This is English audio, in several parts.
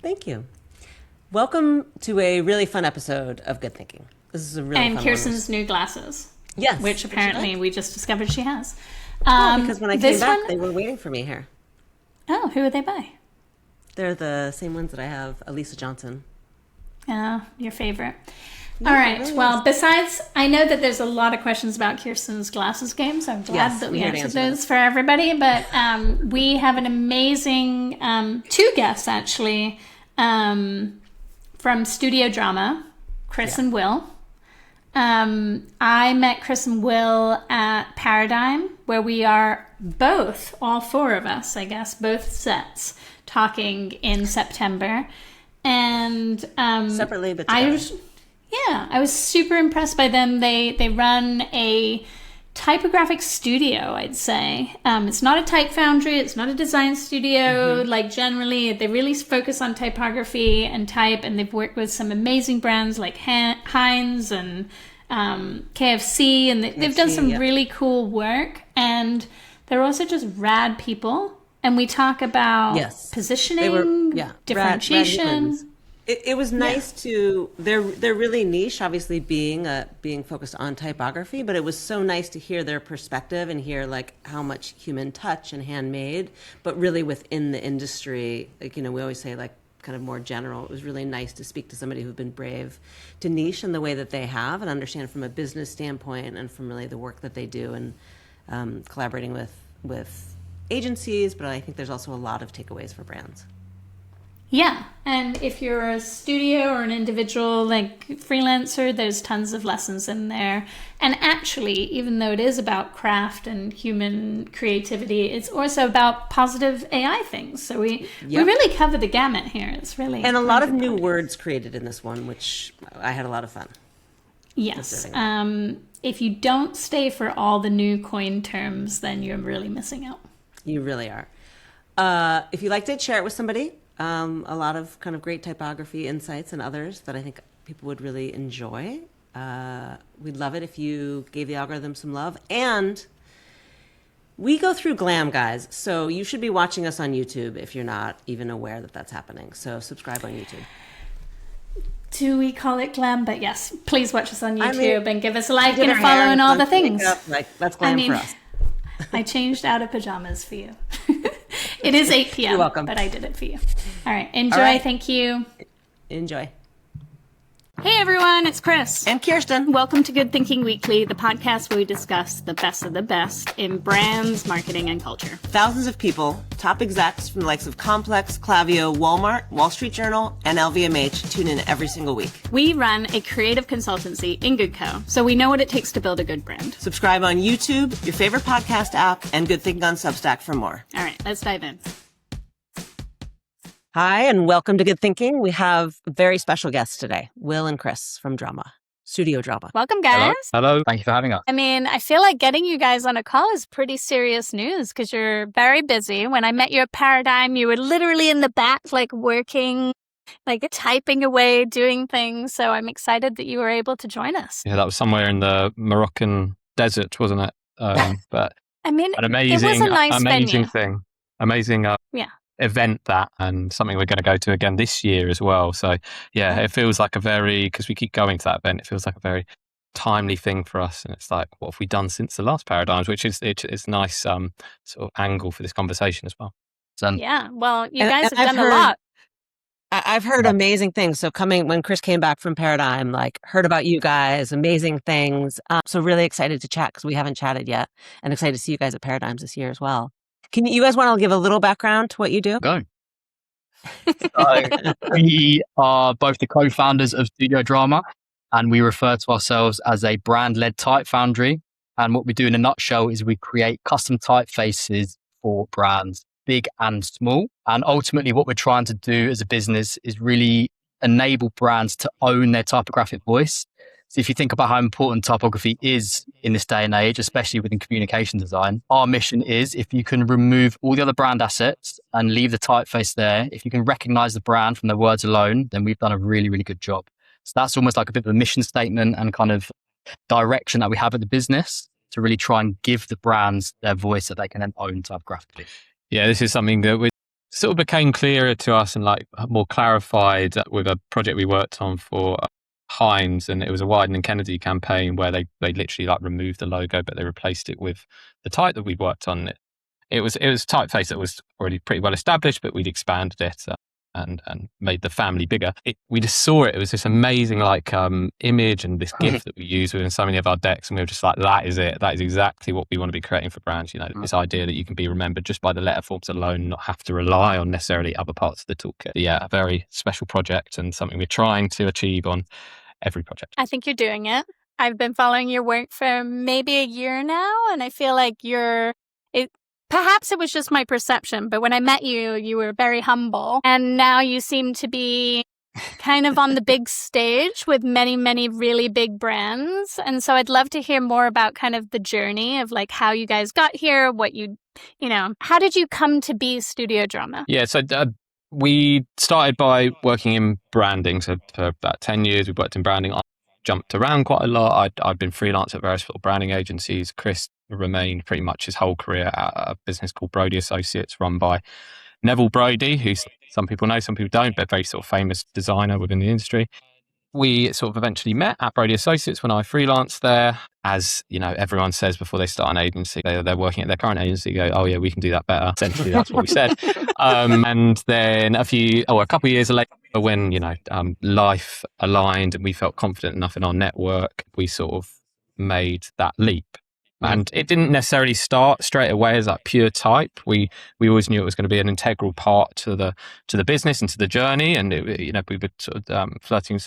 Thank you. Welcome to a really fun episode of Good Thinking. This is a really fun one. And Kirsten's new glasses. Yes. Which apparently we just discovered she has. Because when I came back, they were waiting for me here. Oh, who are they by? They're the same ones that I have, Elisa Johnson. Oh, your favorite. Yeah, all right. really Well, besides, I know that there's a lot of questions about Kirsten's glasses game, so I'm glad that we answered those for everybody. But we have an amazing two guests, actually, from Studio Drama, Chris and Will. I met Chris and Will at Paradigm, where we are both, all four of us, I guess, both sets, talking in September. And separately, but together. I was super impressed by them. They run a typographic studio, I'd say. It's not a type foundry. It's not a design studio. Like generally, they really focus on typography and type, and they've worked with some amazing brands like Heinz and KFC, and they've done some really cool work. And they're also just rad people. And we talk about positioning, differentiation. It was nice to. They're really niche, obviously being focused on typography, but it was so nice to hear their perspective and hear like how much human touch and handmade, but really within the industry. Like, we always say like kind of more general. It was really nice to speak to somebody who's been brave to niche in the way that they have and understand from a business standpoint and from really the work that they do and collaborating with agencies. But I think there's also a lot of takeaways for brands. Yeah, and if you're a studio or an individual like freelancer, there's tons of lessons in there. And actually, even though it is about craft and human creativity, it's also about positive AI things. So we really cover the gamut here. It's really and a lot of new words created in this one, which I had a lot of fun. Yes. If you don't stay for all the new coin terms, then you're really missing out. You really are. If you liked it, share it with somebody. A lot of kind of great typography insights and others that I think people would really enjoy. We'd love it if you gave the algorithm some love. And we go through glam, guys. So you should be watching us on YouTube if you're not even aware that that's happening. So subscribe on YouTube. Do we call it glam? But yes, please watch us on YouTube and give us a like and a follow and all the things. That's glam for us. I changed out of pajamas for you. It is 8 p.m. You're welcome. But I did it for you. All right. Enjoy. All right. Thank you. Enjoy. Hey, everyone. It's Chris. And Kirsten. Welcome to Good Thinking Weekly, the podcast where we discuss the best of the best in brands, marketing, and culture. Thousands of people, top execs from the likes of Complex, Klaviyo, Walmart, Wall Street Journal, and LVMH tune in every single week. We run a creative consultancy in GoodCo, so we know what it takes to build a good brand. Subscribe on YouTube, your favorite podcast app, and Good Thinking on Substack for more. All right, let's dive in. Hi, and welcome to Good Thinking. We have very special guests today, Will and Chris from Studio Drama. Welcome, guys. Hello. Thank you for having us. I mean, I feel like getting you guys on a call is pretty serious news because you're very busy. When I met you at Paradigm, you were literally in the back, like working, like typing away, doing things. So I'm excited that you were able to join us. Yeah, that was somewhere in the Moroccan desert, wasn't it? But I mean, an amazing, it was a nice venue. thing. Amazing event that, and something we're going to go to again this year as well. So yeah, it feels like because we keep going to that event, it feels like a very timely thing for us. And it's like, what have we done since the last Paradigms, which is it's nice sort of angle for this conversation as well. So, yeah, well, you guys have done a lot. I've heard amazing things. So when Chris came back from Paradigm, heard about you guys, amazing things. So really excited to chat because we haven't chatted yet, and excited to see you guys at Paradigms this year as well. Can you guys want to give a little background to what you do? Go. So, we are both the co-founders of Studio Drama, and we refer to ourselves as a brand-led type foundry. And what we do in a nutshell is we create custom typefaces for brands, big and small. And ultimately what we're trying to do as a business is really enable brands to own their typographic voice. So if you think about how important typography is in this day and age, especially within communication design, our mission is if you can remove all the other brand assets and leave the typeface there, if you can recognize the brand from their words alone, then we've done a really, really good job. So that's almost like a bit of a mission statement and kind of direction that we have at the business to really try and give the brands their voice that they can then own typographically. Yeah, this is something that sort of became clearer to us and like more clarified with a project we worked on for Heinz, and it was a Wyden and Kennedy campaign where they literally like removed the logo, but they replaced it with the type that we'd worked on. It was typeface that was already pretty well established, but we'd expanded it and made the family bigger. We just saw it. It was this amazing like image and this GIF that we use within so many of our decks, and we were just like, that is it. That is exactly what we want to be creating for brands. You know, this idea that you can be remembered just by the letter forms alone, not have to rely on necessarily other parts of the toolkit. Yeah, a very special project and something we're trying to achieve on every project. I think you're doing it. I've been following your work for maybe a year now, and I feel like perhaps it was just my perception, but when I met you, you were very humble. And now you seem to be kind of on the big stage with many, many really big brands. And so I'd love to hear more about kind of the journey of like how you guys got here, how did you come to be Studio Drama? Yeah, so we started by working in branding. So for about 10 years, we worked in branding. I jumped around quite a lot. I'd been freelance at various sort of branding agencies. Chris remained pretty much his whole career at a business called Brody Associates, run by Neville Brody, who some people know, some people don't, but very sort of famous designer within the industry. We sort of eventually met at Brody Associates when I freelanced there. As you know, everyone says before they start an agency, they're working at their current agency, go, oh yeah, we can do that better. Essentially, that's what we said. And then a couple of years later, when life aligned and we felt confident enough in our network, we sort of made that leap. And it didn't necessarily start straight away as like pure type. We always knew it was going to be an integral part to the business and to the journey. And we were sort of flirting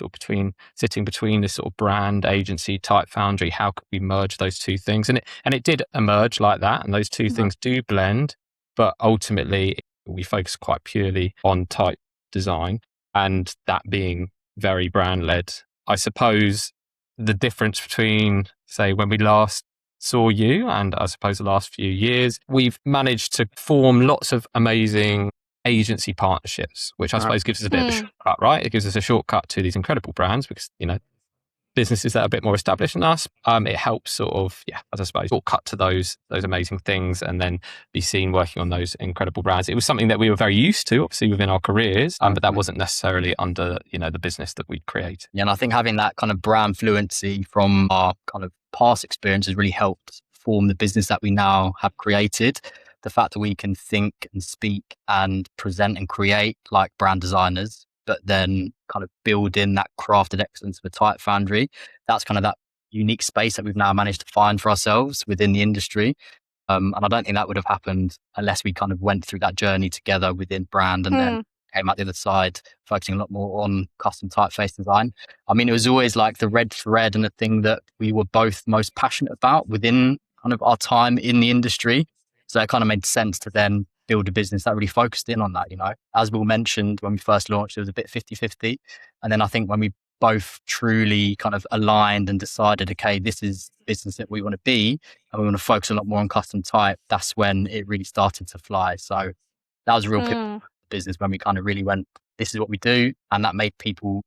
sitting between this sort of brand agency type foundry. How could we merge those two things? And it did emerge like that. And those two things do blend. But ultimately, we focus quite purely on type design, and that being very brand led. I suppose the difference between, say, when we last saw you and I suppose the last few years, we've managed to form lots of amazing agency partnerships, which I suppose gives us a bit of a shortcut, right? It gives us a shortcut to these incredible brands because, businesses that are a bit more established than us, it helps sort of, as I suppose, shortcut to those amazing things and then be seen working on those incredible brands. It was something that we were very used to, obviously, within our careers, but that wasn't necessarily under, the business that we'd create. Yeah, and I think having that kind of brand fluency from our kind of past experience has really helped form the business that we now have created. The fact that we can think and speak and present and create like brand designers, but then kind of build in that crafted excellence of a type foundry. That's kind of that unique space that we've now managed to find for ourselves within the industry. And I don't think that would have happened unless we kind of went through that journey together within brand and then came out the other side, focusing a lot more on custom typeface design. I mean, it was always like the red thread and the thing that we were both most passionate about within kind of our time in the industry. So it kind of made sense to then build a business that really focused in on that, As Will mentioned, when we first launched, it was a bit 50-50. And then I think when we both truly kind of aligned and decided, okay, this is business that we want to be, and we want to focus a lot more on custom type, that's when it really started to fly. So that was a real pivot in the business when we kind of really went, this is what we do. And that made people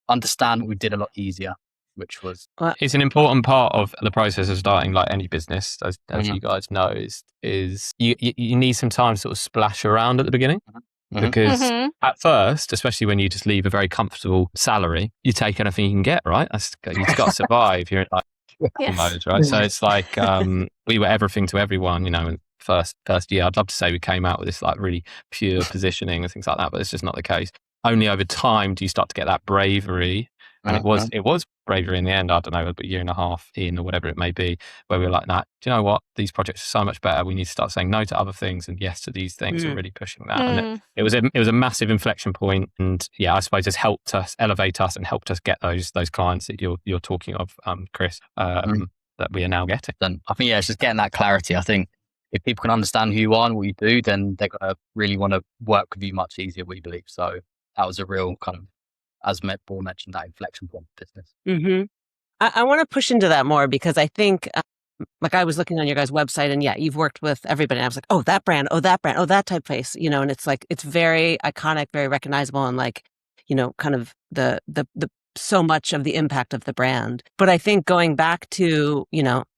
understand what we did a lot easier, which was... It's an important part of the process of starting like any business, as you guys know, is you need some time to sort of splash around at the beginning. Because at first, especially when you just leave a very comfortable salary, you take anything you can get, right? You've got to survive. You're in like mode, right? So it's like we were everything to everyone, in first year. I'd love to say we came out with this like really pure positioning and things like that, but it's just not the case. Only over time do you start to get that bravery. And it was bravery in the end, I don't know, a year and a half in or whatever it may be, where we were like, nah, do you know what? These projects are so much better. We need to start saying no to other things and yes to these things and really pushing that. And it was a massive inflection point. And I suppose it's helped us elevate us and helped us get those clients that you're talking of, Chris, that we are now getting. Then I think, it's just getting that clarity. I think if people can understand who you are and what you do, then they're going to really want to work with you much easier, we believe. So that was a real kind of, as Paul mentioned, that inflection point of business. I want to push into that more because I think, I was looking on your guys' website and you've worked with everybody. And I was like, oh, that brand, oh, that typeface, and it's like, it's very iconic, very recognizable and like, kind of the so much of the impact of the brand. But I think going back to,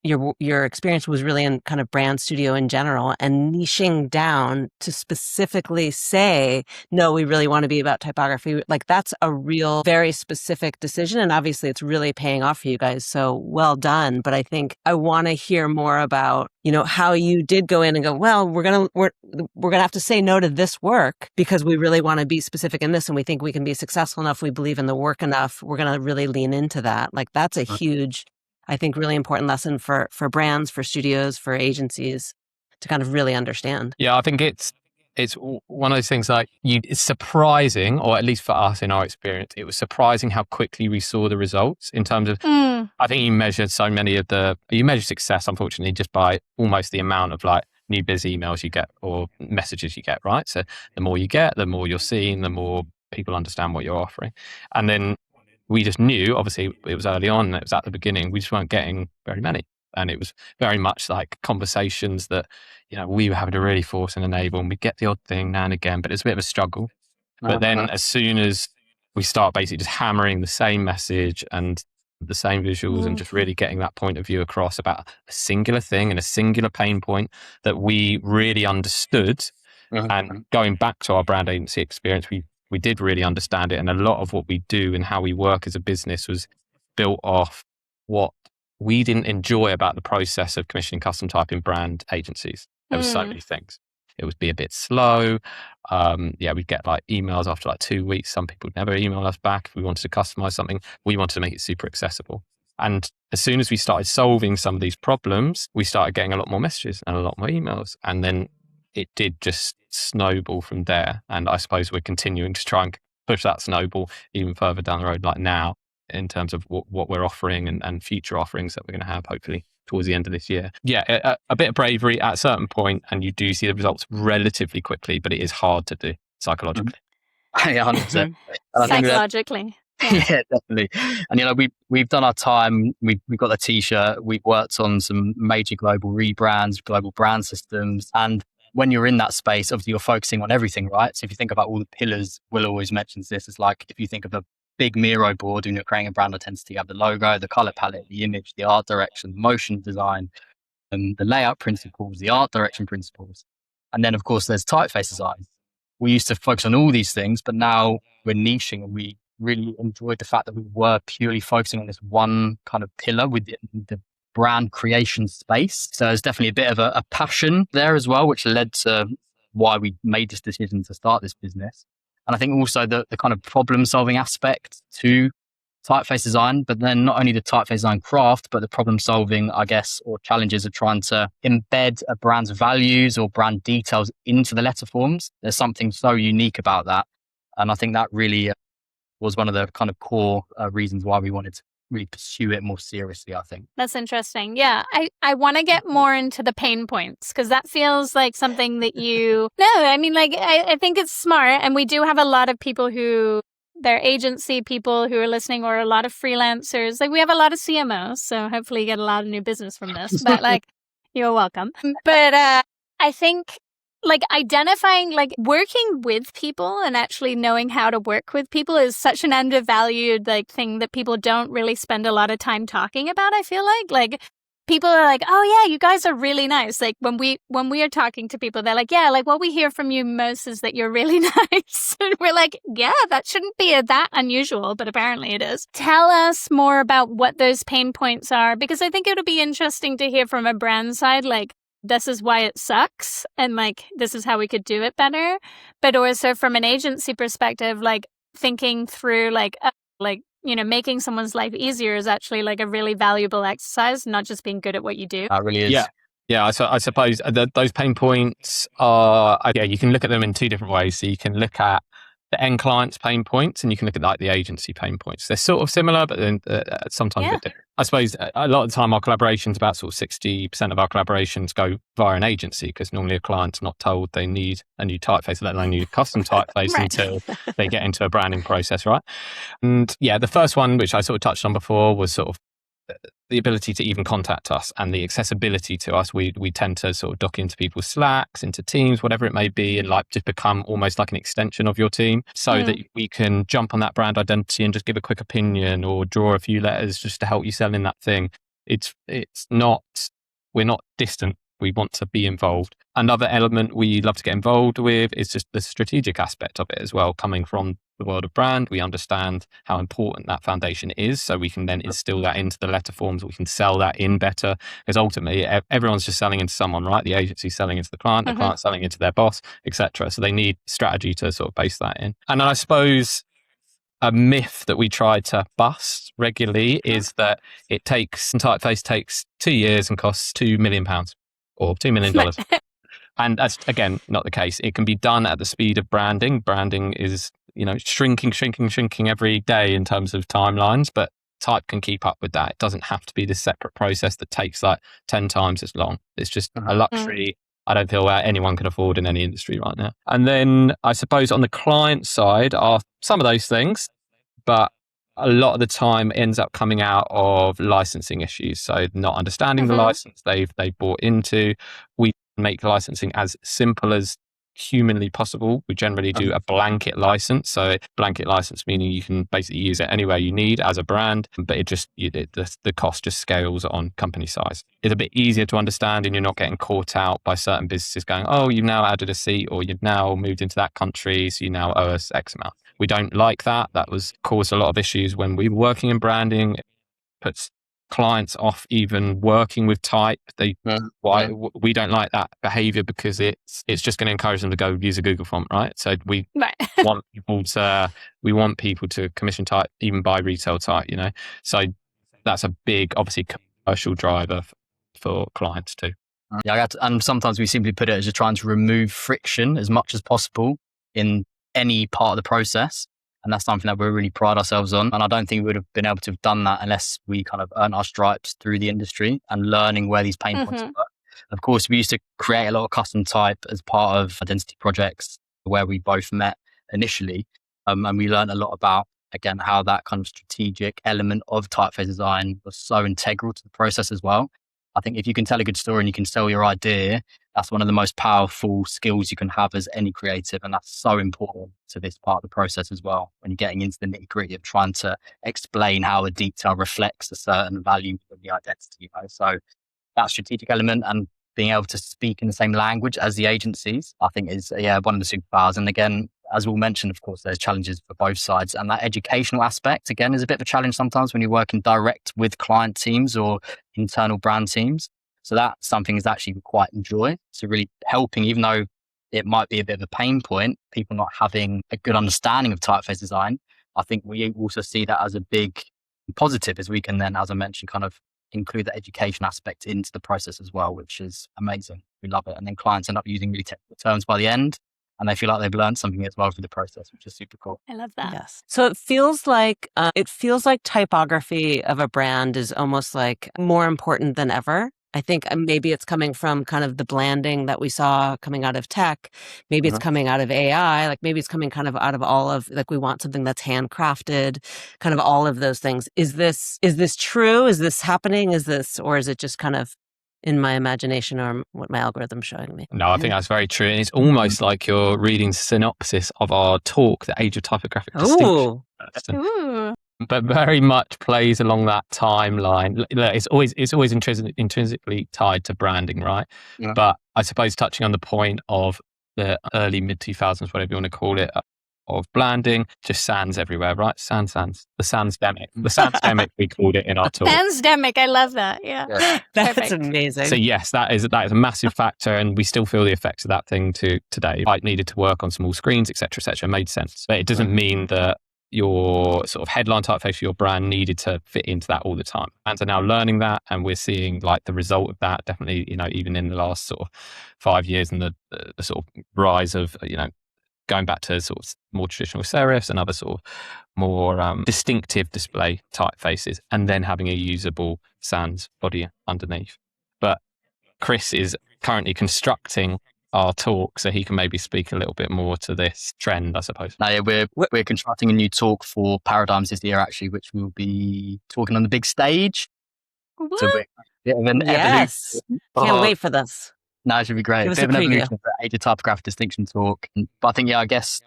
your experience was really in kind of brand studio in general, and niching down to specifically say, no, we really want to be about typography. Like that's a real, very specific decision. And obviously it's really paying off for you guys. So well done. But I think I want to hear more about, how you did go in and go, well, we're going to have to say no to this work because we really want to be specific in this. And we think we can be successful enough. We believe in the work enough. We're going to really lean into that. Like that's a huge, I think, really important lesson for brands, for studios, for agencies to kind of really understand. Yeah, I think it's one of those things like it's surprising, or at least for us in our experience, it was surprising how quickly we saw the results in terms of, I think you measured success, unfortunately, just by almost the amount of like new biz emails you get or messages you get, right? So the more you get, the more you're seen, the more people understand what you're offering. And then we just knew, obviously it was early on, it was at the beginning, we just weren't getting very many. And it was very much like conversations that, we were having to really force and enable, and we get the odd thing now and again, but it's a bit of a struggle. But then as soon as we start basically just hammering the same message and the same visuals and just really getting that point of view across about a singular thing and a singular pain point that we really understood, and going back to our brand agency experience, we did really understand it. And a lot of what we do and how we work as a business was built off what we didn't enjoy about the process of commissioning custom typing brand agencies. There was so many things. It would be a bit slow. We'd get like emails after like 2 weeks. Some people would never email us back if we wanted to customize something. We wanted to make it super accessible. And as soon as we started solving some of these problems, we started getting a lot more messages and a lot more emails. And then it did just snowball from there. And I suppose we're continuing to try and push that snowball even further down the road, like now, in terms of what we're offering and future offerings that we're going to have, hopefully, towards the end of this year. Yeah, a bit of bravery at a certain point, and you do see the results relatively quickly, but it is hard to do psychologically. Yeah, 100%. Psychologically. Yeah, definitely. And we've done our time. We've got the t-shirt. We've worked on some major global rebrands, global brand systems, and when you're in that space, obviously you're focusing on everything, right? So if you think about all the pillars, Will always mentions this. It's like if you think of a big Miro board when you're creating a brand identity, you have the logo, the color palette, the image, the art direction, the motion design, and the layout principles, the art direction principles. And then of course there's typeface design. We used to focus on all these things, but now we're niching, and we really enjoyed the fact that we were purely focusing on this one kind of pillar with the brand creation space. So there's definitely a bit of a passion there as well, which led to why we made this decision to start this business. And I think also the kind of problem solving aspect to typeface design, but then not only the typeface design craft, but the problem solving, I guess, or challenges of trying to embed a brand's values or brand details into the letter forms. There's something so unique about that. And I think that really was one of the kind of core reasons why we wanted to really pursue it more seriously, I think. That's interesting. Yeah. I want to get more into the pain points, because that feels like something that I think it's smart. And we do have a lot of people who, they're agency people who are listening, or a lot of freelancers. Like we have a lot of CMOs. So hopefully you get a lot of new business from this, but you're welcome. But I think identifying, working with people and actually knowing how to work with people is such an undervalued thing that people don't really spend a lot of time talking about. I feel like people are like, oh yeah, you guys are really nice. Like when we are talking to people, they're like, yeah, what we hear from you most is that you're really nice. And we're like, yeah, that shouldn't be that unusual, but apparently it is. Tell us more about what those pain points are, because I think it would be interesting to hear from a brand side, this is why it sucks, and this is how we could do it better. But also from an agency perspective, thinking through making someone's life easier is actually a really valuable exercise, not just being good at what you do. That really is. Yeah. I suppose those pain points are, you can look at them in two different ways. So you can look at the end client's pain points, and you can look at the agency pain points. They're sort of similar, but then sometimes a bit different. I suppose a lot of the time our collaborations, about sort of 60% of our collaborations go via an agency, because normally a client's not told they need a new typeface, let alone a new custom typeface until they get into a branding process, right? And the first one, which I sort of touched on before, was sort of the ability to even contact us and the accessibility to us. We tend to sort of dock into people's Slacks, into Teams, whatever it may be, and just become almost like an extension of your team, so that we can jump on that brand identity and just give a quick opinion or draw a few letters just to help you sell in that thing. it's not, we're not distant. We want to be involved. Another element we love to get involved with is just the strategic aspect of it as well. Coming from the world of brand, we understand how important that foundation is. So we can then instill that into the letter forms. We can sell that in better, because ultimately everyone's just selling into someone, right? The agency's selling into the client selling into their boss, etc. So they need strategy to sort of base that in. And I suppose a myth that we try to bust regularly is that typeface takes 2 years and costs £2 million or $2 million. And that's, again, not the case. It can be done at the speed of branding. Branding is, shrinking every day in terms of timelines, but type can keep up with that. It doesn't have to be this separate process that takes like 10 times as long. It's just a luxury I don't feel anyone can afford in any industry right now. And then I suppose on the client side are some of those things, but a lot of the time ends up coming out of licensing issues. So not understanding the license they've bought into. We make licensing as simple as humanly possible. We generally do a blanket license. So blanket license meaning you can basically use it anywhere you need as a brand, but the cost just scales on company size. It's a bit easier to understand and you're not getting caught out by certain businesses going, oh, you've now added a seat or you've now moved into that country, so you now owe us X amount. We don't like that. That caused a lot of issues when we were working in branding. It puts clients off even working with type. We don't like that behavior because it's just going to encourage them to go use a Google font, right? So we want people to commission type, even buy retail type, So that's a big, obviously, commercial driver for clients too. And sometimes we simply put it as just trying to remove friction as much as possible in any part of the process. And that's something that we really pride ourselves on. And I don't think we would have been able to have done that unless we kind of earned our stripes through the industry and learning where these pain points were. Of course, we used to create a lot of custom type as part of identity projects where we both met initially. And we learned a lot about, again, how that kind of strategic element of typeface design was so integral to the process as well. I think if you can tell a good story and you can sell your idea, that's one of the most powerful skills you can have as any creative. And that's so important to this part of the process as well, when you're getting into the nitty gritty of trying to explain how a detail reflects a certain value of the identity. So that strategic element and being able to speak in the same language as the agencies, I think is one of the superpowers. And again, as we'll mention, of course, there's challenges for both sides. And that educational aspect, again, is a bit of a challenge sometimes when you're working direct with client teams or internal brand teams. So that's something is actually we quite enjoy. So really helping, even though it might be a bit of a pain point, people not having a good understanding of typeface design, I think we also see that as a big positive, as we can then, as I mentioned, kind of include the education aspect into the process as well, which is amazing. We love it. And then clients end up using really technical terms by the end, and they feel like they've learned something as well through the process, which is super cool. I love that. Yes. So it feels like typography of a brand is almost like more important than ever. I think maybe it's coming from kind of the blanding that we saw coming out of tech. Maybe it's coming out of AI. Like maybe it's coming kind of out of all of, like, we want something that's handcrafted, kind of all of those things. Is this true? Is this happening? Or is it just kind of in my imagination or what my algorithm's showing me? No, I think that's very true. And it's almost like you're reading synopsis of our talk, The Age of Typographic Distinction. Ooh. But very much plays along that timeline. It's always intrinsically tied to branding, right? Yeah. But I suppose touching on the point of the early mid-2000s, whatever you want to call it, of blanding, just SANS everywhere, right? SANS. The SANS-DEMIC. The SANS-DEMIC, we called it in our talk. SANS-DEMIC, I love that. Yeah. That's Perfect. amazing. So yes, that is a massive factor, and we still feel the effects of that thing today. I needed to work on small screens, etc., etc. Made sense, but it doesn't mean that your sort of headline typeface for your brand needed to fit into that all the time. And so now learning that, and we're seeing like the result of that definitely, even in the last sort of 5 years, and the sort of rise of, going back to sort of more traditional serifs and other sort of more distinctive display typefaces, and then having a usable sans body underneath. But Chris is currently constructing our talk, so he can maybe speak a little bit more to this trend, I suppose. No, yeah, we're constructing a new talk for Paradigms this year, actually, which we'll be talking on the big stage. What? So Yes. Can't wait for this. No, it should be great. Give us Bit a of an preview. evolution of the Age of Typographic Distinction talk. But I think, I guess,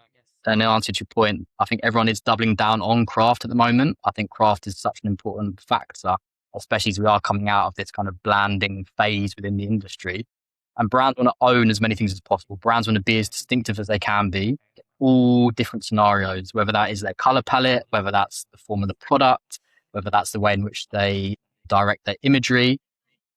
in answer to your point, I think everyone is doubling down on craft at the moment. I think craft is such an important factor especially as we are coming out of this kind of blanding phase within the industry. And brands want to own as many things as possible. Brands want to be as distinctive as they can be, all different scenarios, whether that is their color palette, whether that's the form of the product, whether that's the way in which they direct their imagery.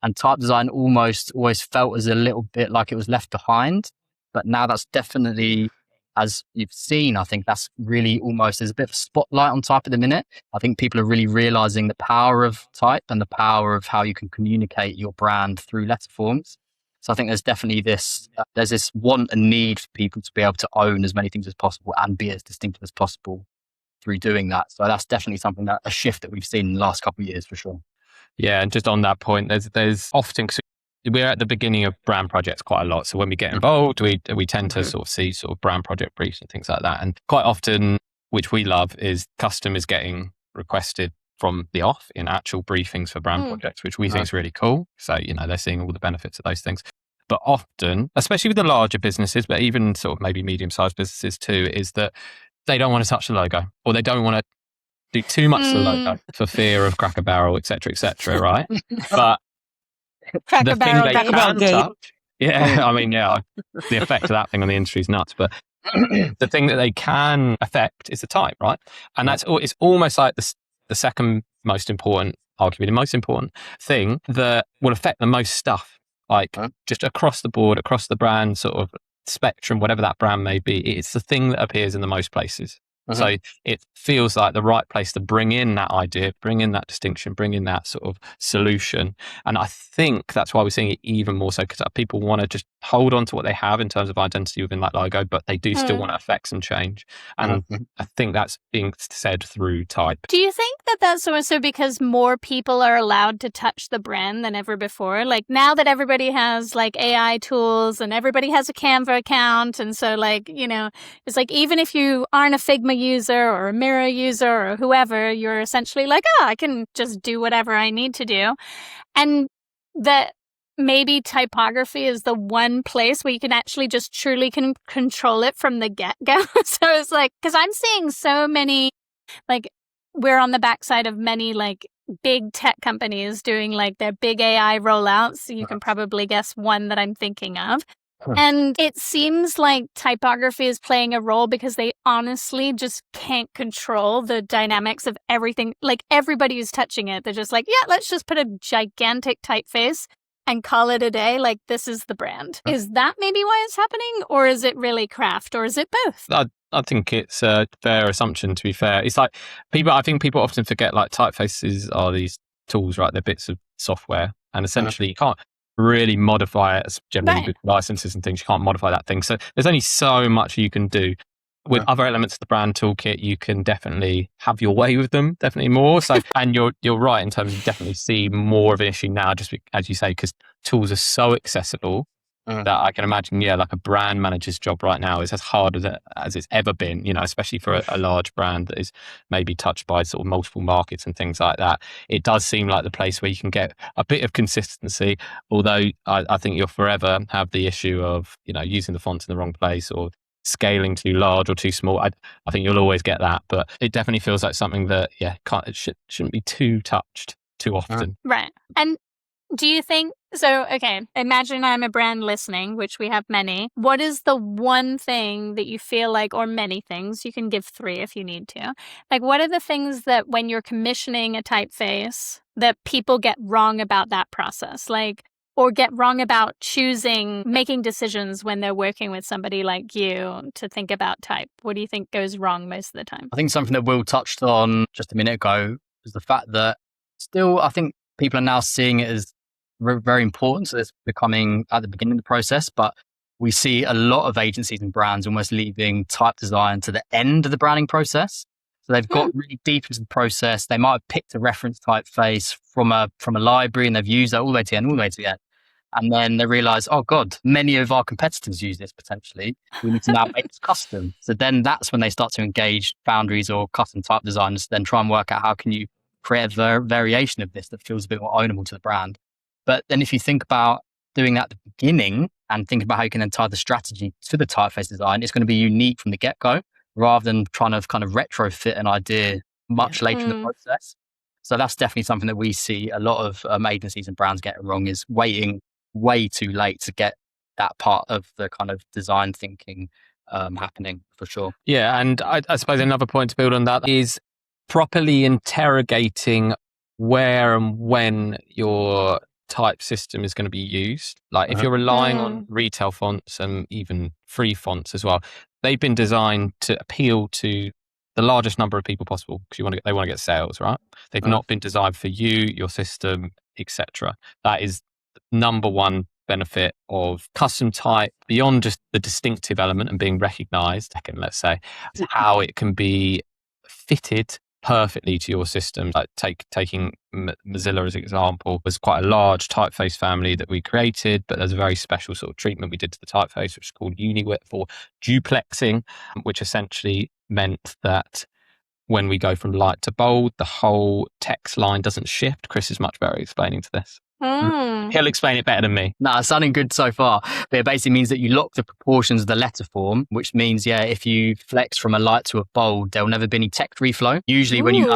And type design almost always felt as a little bit like it was left behind. But now that's definitely, as you've seen, I think that's really almost, there's a bit of a spotlight on type at the minute. I think people are really realizing the power of type and the power of how you can communicate your brand through letter forms. So I think there's definitely this want and need for people to be able to own as many things as possible and be as distinctive as possible through doing that. So that's definitely something a shift that we've seen in the last couple of years for sure. Yeah, and just on that point, there's often, cause we're at the beginning of brand projects quite a lot. So when we get involved, we tend to sort of see sort of brand project briefs and things like that. And quite often, which we love, is custom is getting requested from the off in actual briefings for brand projects, which we think is really cool. So, they're seeing all the benefits of those things. But often, especially with the larger businesses, but even sort of maybe medium-sized businesses too, is that they don't want to touch the logo, or they don't want to do too much to the logo for fear of Cracker Barrel, et cetera, right? But Cracker the thing Barrel they Gate. can touch, the effect of that thing on the industry is nuts. But the thing that they can affect is the type, right? And it's almost like the second most important, arguably the most important thing that will affect the most stuff, like just across the board, across the brand sort of spectrum, whatever that brand may be. It's the thing that appears in the most places. So it feels like the right place to bring in that idea, bring in that distinction, bring in that sort of solution. And I think that's why we're seeing it even more so, because people want to just hold on to what they have in terms of identity within that logo, but they do still want to affect some change. And I think that's being said through type. Do you think that that's also because more people are allowed to touch the brand than ever before? Like now that everybody has like AI tools and everybody has a Canva account. And so like, it's like, even if you aren't a Figma user or a Miro user or whoever, you're essentially like, I can just do whatever I need to do. And that maybe typography is the one place where you can actually just truly can control it from the get-go. So it's like, because I'm seeing so many, like, we're on the backside of many like big tech companies doing like their big AI rollouts. So you can probably guess one that I'm thinking of. And it seems like typography is playing a role because they honestly just can't control the dynamics of everything. Like everybody who's touching it, they're just like, yeah, let's just put a gigantic typeface and call it a day. Like this is the brand. Is that maybe why it's happening? Or is it really craft? Or is it both? I think it's a fair assumption, to be fair. It's like I think people often forget like typefaces are these tools, right? They're bits of software. And essentially you can't really modify it, as generally with licenses and things. You can't modify that thing. So there's only so much you can do. With other elements of the brand toolkit, you can definitely have your way with them, definitely more. So, and you're right in terms of definitely see more of an issue now, just as you say, because tools are so accessible that I can imagine, like a brand manager's job right now is as hard as it's ever been, especially for a large brand that is maybe touched by sort of multiple markets and things like that. It does seem like the place where you can get a bit of consistency, although I think you'll forever have the issue of, using the font in the wrong place or scaling too large or too small. I think you'll always get that, but it definitely feels like something that, shouldn't be too touched too often. Right. And do you think, imagine I'm a brand listening, which we have many. What is the one thing that you feel like, or many things, you can give 3 if you need to. Like, what are the things that when you're commissioning a typeface that people get wrong about that process? Like, or get wrong about making decisions when they're working with somebody like you to think about type? What do you think goes wrong most of the time? I think something that Will touched on just a minute ago is the fact that still, I think people are now seeing it as very important. So it's becoming at the beginning of the process, but we see a lot of agencies and brands almost leaving type design to the end of the branding process. So they've got really deep into the process. They might have picked a reference typeface from a library and they've used that all the way to the end. And then they realize, oh God, many of our competitors use this potentially. We need to now make this custom. So then that's when they start to engage foundries or custom type designers, then try and work out how can you create a variation of this that feels a bit more ownable to the brand. But then if you think about doing that at the beginning and think about how you can then tie the strategy to the typeface design, it's going to be unique from the get-go rather than trying to kind of retrofit an idea much later in the process. So that's definitely something that we see a lot of agencies and brands get wrong, is waiting way too late to get that part of the kind of design thinking happening, for sure. Yeah, and I suppose another point to build on that is properly interrogating where and when your type system is going to be used. Like if you're relying on retail fonts and even free fonts as well, they've been designed to appeal to the largest number of people possible because they want to get sales, right? They've not been designed for you, your system, etc. That is number one benefit of custom type, beyond just the distinctive element and being recognized, let's say, how it can be fitted perfectly to your system. Like taking Mozilla as an example, was quite a large typeface family that we created, but there's a very special sort of treatment we did to the typeface, which is called UniWidth or duplexing, which essentially meant that when we go from light to bold, the whole text line doesn't shift. Chris is much better at explaining to this. He'll explain it better than me. No, it's sounding good so far. But it basically means that you lock the proportions of the letter form, which means, if you flex from a light to a bold, there'll never be any text reflow. Usually when you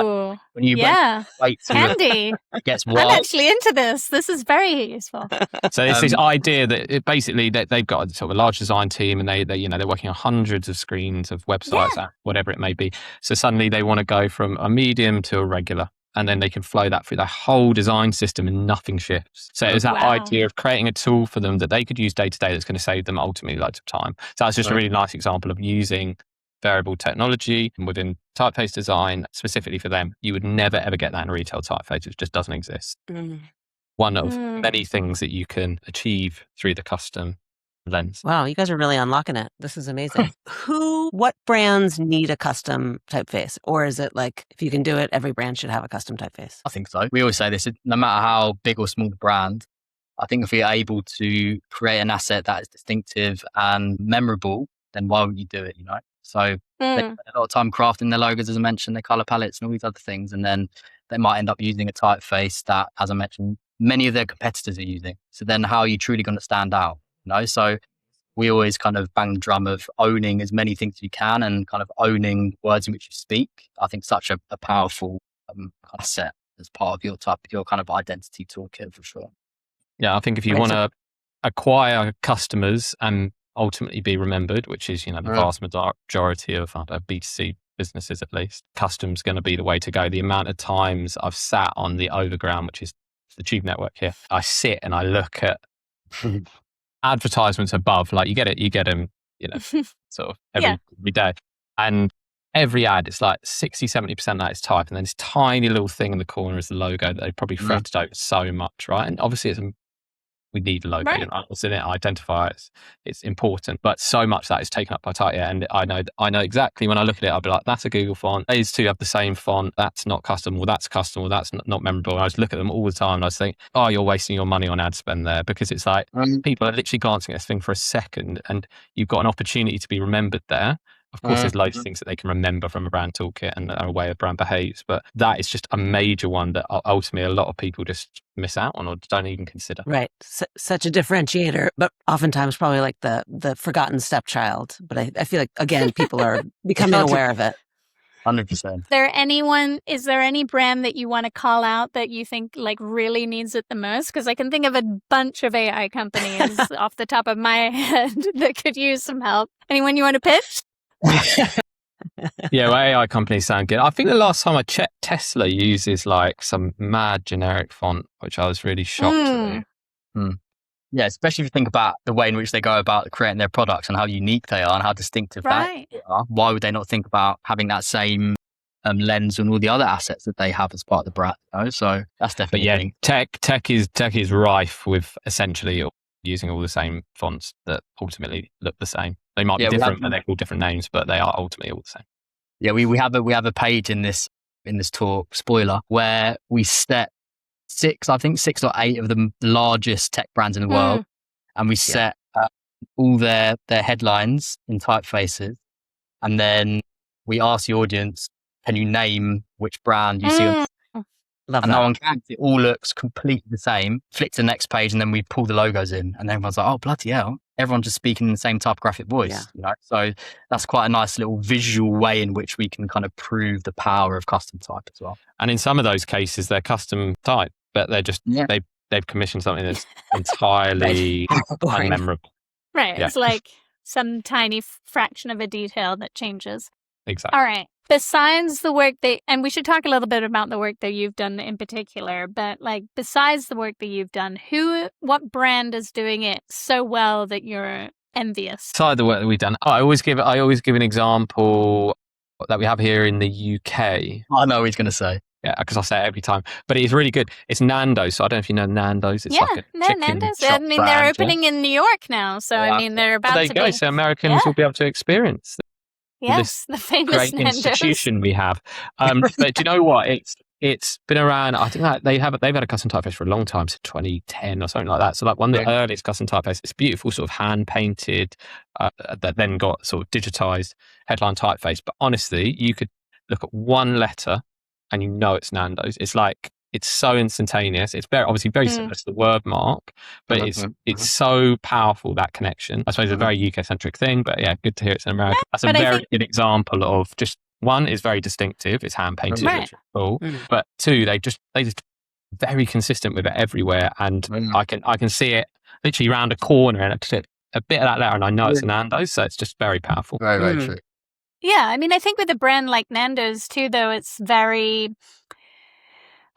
wait to handy. It gets I'm wild. actually into this. This is very useful. So it's this idea that they've got sort of a large design team, and they're working on hundreds of screens of websites, whatever it may be. So suddenly they want to go from a medium to a regular, and then they can flow that through their whole design system and nothing shifts. So it was that idea of creating a tool for them that they could use day to day that's going to save them ultimately loads of time. So that's just a really nice example of using variable technology within typeface design specifically for them. You would never ever get that in a retail typeface. It just doesn't exist. One of many things that you can achieve through the custom lens. Wow, you guys are really unlocking it. This is amazing. What brands need a custom typeface? Or is it like, if you can do it, every brand should have a custom typeface? I think so. We always say this, no matter how big or small the brand, I think if you're able to create an asset that is distinctive and memorable, then why would you do it, So they spend a lot of time crafting their logos, as I mentioned, their color palettes and all these other things. And then they might end up using a typeface that, as I mentioned, many of their competitors are using. So then how are you truly going to stand out? So we always kind of bang the drum of owning as many things as you can and kind of owning words in which you speak. I think such a powerful kind of set as part of your kind of identity toolkit, for sure. Yeah, I think if you want to acquire customers and ultimately be remembered, which is, the vast majority of B2C businesses at least, custom's going to be the way to go. The amount of times I've sat on the overground, which is the tube network here, I sit and I look at advertisements above, like you get them, sort of every day. And every ad, it's like 60-70% of that is type. And then this tiny little thing in the corner is the logo that they probably fretted over so much, right? And obviously we need a logo, it's in it, identify it's important, but so much that is taken up by type. And I know exactly when I look at it, I'll be like, that's a Google font, these two have the same font, that's not custom, or that's custom, or that's not memorable. And I just look at them all the time and I just think, oh, you're wasting your money on ad spend there, because it's like people are literally glancing at this thing for a second and you've got an opportunity to be remembered there. Of course, there's loads of things that they can remember from a brand toolkit and a way a brand behaves, but that is just a major one that ultimately a lot of people just miss out on or don't even consider. Right. Such a differentiator, but oftentimes probably like the forgotten stepchild. But I feel like, again, people are becoming aware of it. 100%. Is there any brand that you want to call out that you think like really needs it the most? Because I can think of a bunch of AI companies off the top of my head that could use some help. Anyone you want to pitch? Yeah, well, AI companies sound good. I think the last time I checked, Tesla uses like some mad generic font, which I was really shocked at. Yeah, especially if you think about the way in which they go about creating their products and how unique they are and how distinctive they are. Why would they not think about having that same lens and all the other assets that they have as part of the brand? So that's definitely. But tech is rife with essentially using all the same fonts that ultimately look the same. They might be different and they're called different names, but they are ultimately all the same. Yeah, we have a page in this talk, spoiler, where we set six or eight of the largest tech brands in the world, and we set all their headlines in typefaces, and then we ask the audience, can you name which brand you see on? Love and that. no one can. It all looks completely the same. Flick to the next page and then we pull the logos in and everyone's like, oh, bloody hell. everyone's just speaking in the same typographic voice. Yeah. You know? So that's quite a nice little visual way in which we can kind of prove the power of custom type as well. And in some of those cases, they're custom type, but they're just they've commissioned something that's entirely unmemorable. Right. Yeah. It's like some tiny fraction of a detail that changes. Exactly. All right. Besides the work and we should talk a little bit about the work that you've done in particular, but like besides the work that you've done, what brand is doing it so well that you're envious? Besides the work that we've done, I always give an example that we have here in the UK. I know what he's going to say. Yeah, because I say it every time, but it's really good. It's Nando's. So I don't know if you know Nando's. It's like a chicken Nando's. shop I mean, brand, they're opening in New York now, so I mean, they're about there to you go. be. So Americans will be able to experience Yes, the famous great Nando's. institution we have. But do you know what? It's been around. I think that they've had a custom typeface for a long time, since 2010 or something like that. So like one of the earliest custom typefaces. It's beautiful, sort of hand painted, that then got sort of digitized headline typeface. But honestly, you could look at one letter and you know it's Nando's. It's like, it's so instantaneous. It's obviously very similar to the wordmark, but it's so powerful, that connection. I suppose it's a very UK-centric thing, but yeah, good to hear it's in America. That's a very good example of just, one is very distinctive, it's hand-painted, which is cool. But two, they just very consistent with it everywhere, and I can see it literally around a corner and a bit of that letter, and I know it's a Nando's, so it's just very powerful. Very, very true. Yeah, I mean, I think with a brand like Nando's too, though, it's very...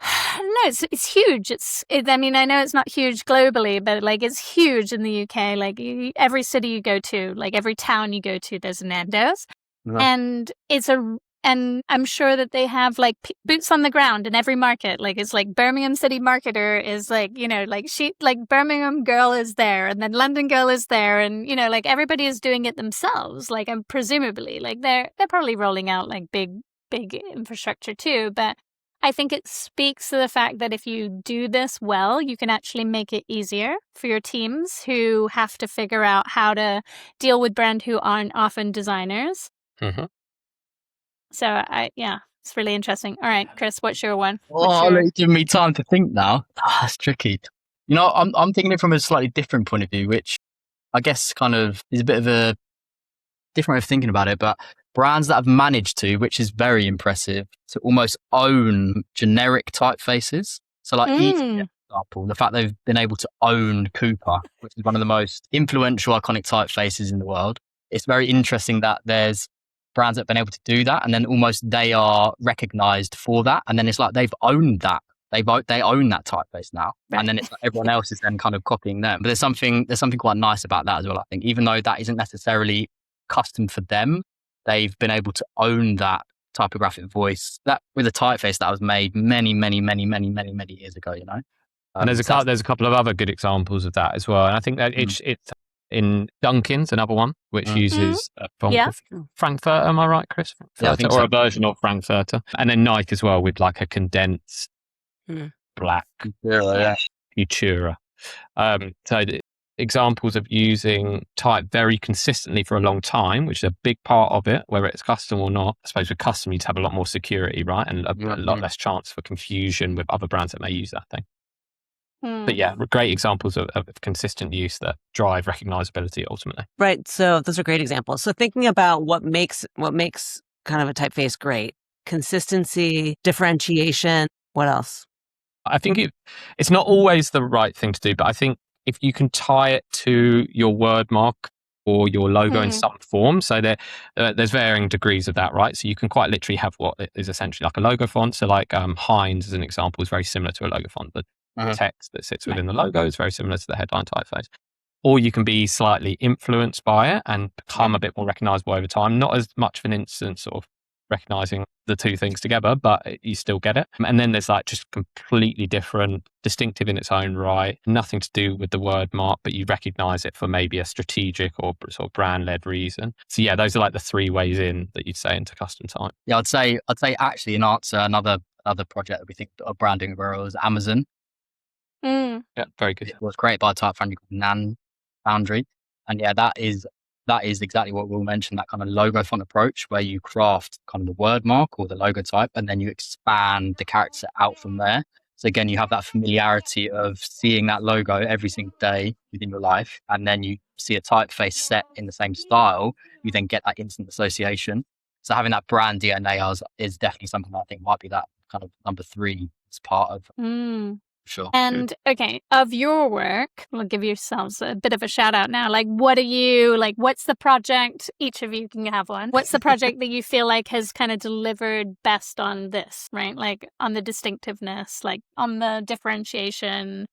No, it's huge. I mean, I know it's not huge globally, but like it's huge in the UK. Like every city you go to, like every town you go to, there's a Nando's, and and I'm sure that they have like boots on the ground in every market. Like it's like Birmingham City Marketer is like, you know, like Birmingham Girl is there, and then London Girl is there, and you know, like everybody is doing it themselves. Like, and presumably, like they're probably rolling out like big infrastructure too, but I think it speaks to the fact that if you do this well, you can actually make it easier for your teams who have to figure out how to deal with brand who aren't often designers. Mm-hmm. So it's really interesting. All right, Chris, what's your one? You're giving me time to think now. That's tricky. You know, I'm thinking it from a slightly different point of view, which I guess kind of is a bit of a different way of thinking about it, but brands that have managed to, which is very impressive, to almost own generic typefaces. So like each example, the fact they've been able to own Cooper, which is one of the most influential iconic typefaces in the world. It's very interesting that there's brands that have been able to do that, and then almost they are recognized for that. And then it's like they've owned that. They own that typeface now. Right. And then it's like everyone else is then kind of copying them. But there's something quite nice about that as well, I think. Even though that isn't necessarily custom for them, they've been able to own that typographic voice that with a typeface that was made many years ago, you know. And there's a couple of other good examples of that as well. And I think that it's in Dunkin's, another one which uses Frankfurter. Am I right, Chris? Yeah, I think or a version of Frankfurter. And then Nike as well with like a condensed black Futura. So examples of using type very consistently for a long time, which is a big part of it, whether it's custom or not. I suppose with custom, you'd have a lot more security, right? And a lot less chance for confusion with other brands that may use that thing. But yeah, great examples of consistent use that drive recognizability ultimately. Right. So those are great examples. So thinking about what makes kind of a typeface great: consistency, differentiation. What else? I think it's not always the right thing to do, but I think if you can tie it to your word mark or your logo in some form, so there's varying degrees of that, right? So you can quite literally have what is essentially like a logo font. So like Heinz, as an example, is very similar to a logo font. The text that sits within the logo is very similar to the headline typeface. Or you can be slightly influenced by it and become a bit more recognizable over time. Not as much of an instance of recognizing the two things together, but you still get it. And then there's like just completely different, distinctive in its own right, nothing to do with the word mark, but you recognize it for maybe a strategic or sort of brand-led reason. So yeah, those are like the three ways in that you'd say into custom type. Yeah, I'd say actually in answer, another project that we think of branding well is Amazon. Yeah, very good. It was created by a type foundry called NANDO'S Foundry. And yeah, that is exactly what we'll mention, that kind of logo font approach where you craft kind of the word mark or the logo type and then you expand the character out from there. So again, you have that familiarity of seeing that logo every single day within your life, and then you see a typeface set in the same style, you then get that instant association. So having that brand DNA is definitely something that I think might be that kind of number 3 as part of. Sure. And okay, of your work, we'll give yourselves a bit of a shout out now. Like, what's the project? Each of you can have one. What's the project that you feel like has kind of delivered best on this, right? Like on the distinctiveness, like on the differentiation,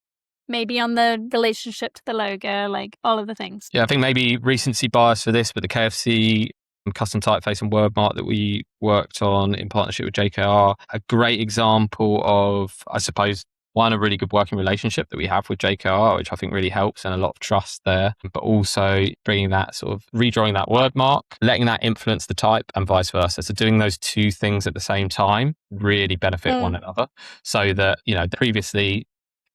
maybe on the relationship to the logo, like all of the things. Yeah, I think maybe recency bias for this, but the KFC custom typeface and wordmark that we worked on in partnership with JKR, a great example of, I suppose, one, a really good working relationship that we have with JKR, which I think really helps, and a lot of trust there, but also bringing that sort of redrawing that wordmark, letting that influence the type and vice versa. So doing those two things at the same time really benefit one another. So that, previously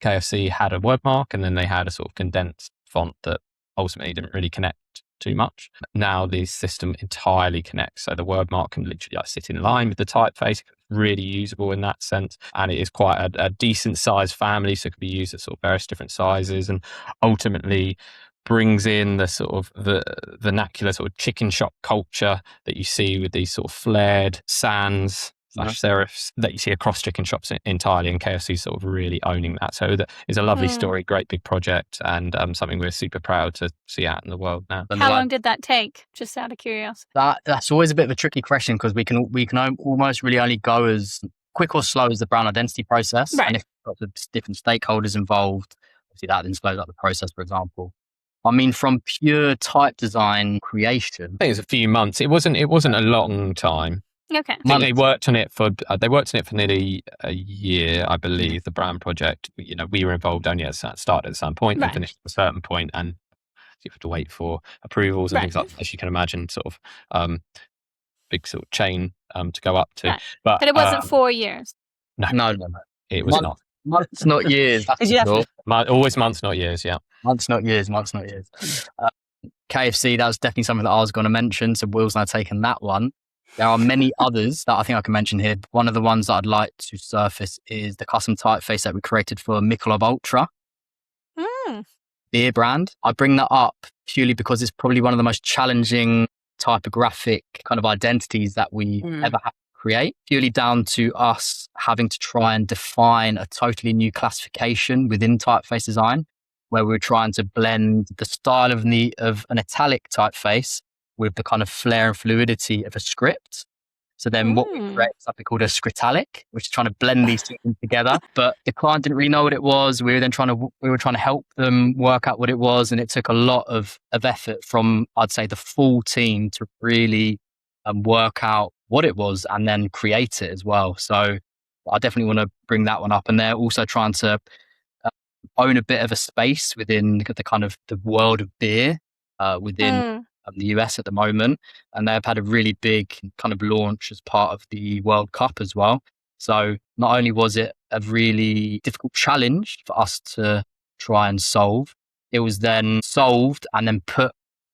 KFC had a wordmark and then they had a sort of condensed font that ultimately didn't really connect too much. Now the system entirely connects. So the wordmark can literally sit in line with the typeface, really usable in that sense. And it is quite a decent size family. So it can be used at sort of various different sizes, and ultimately brings in the sort of the vernacular sort of chicken shop culture that you see with these sort of flared sans serifs that you see across chicken shops entirely, and KFC sort of really owning that. So that is a lovely story, great big project, and something we're super proud to see out in the world now. How long did that take? Just out of curiosity. That's always a bit of a tricky question, because we can almost really only go as quick or slow as the brand identity process. Right. And if you've got the different stakeholders involved, obviously that then slows up the process, for example. I mean, from pure type design creation, I think it's a few months. It wasn't a long time. Okay. I think they worked on it for nearly a year, I believe. The brand project, we were involved only started at some point and finished at a certain point, and you have to wait for approvals and things like that, as you can imagine, sort of big sort of chain to go up to. Right. But it wasn't 4 years. No. It was not. Months, not years. That's Always months, not years. Yeah. Months, not years. KFC, that was definitely something that I was going to mention. So Will's now taken that one. There are many others that I think I can mention here. One of the ones that I'd like to surface is the custom typeface that we created for Michelob Ultra beer brand. I bring that up purely because it's probably one of the most challenging typographic kind of identities that we ever have to create, purely down to us having to try and define a totally new classification within typeface design, where we're trying to blend the style of an italic typeface with the kind of flair and fluidity of a script. So then what we create is something called a SCRITALIC, which is trying to blend these two things together. But the client didn't really know what it was. We were trying to help them work out what it was. And it took a lot of effort from, I'd say, the full team to really work out what it was and then create it as well. So I definitely want to bring that one up. And they're also trying to own a bit of a space within the kind of the world of beer within the US at the moment, and they've had a really big kind of launch as part of the World Cup as well. So not only was it a really difficult challenge for us to try and solve, it was then solved and then put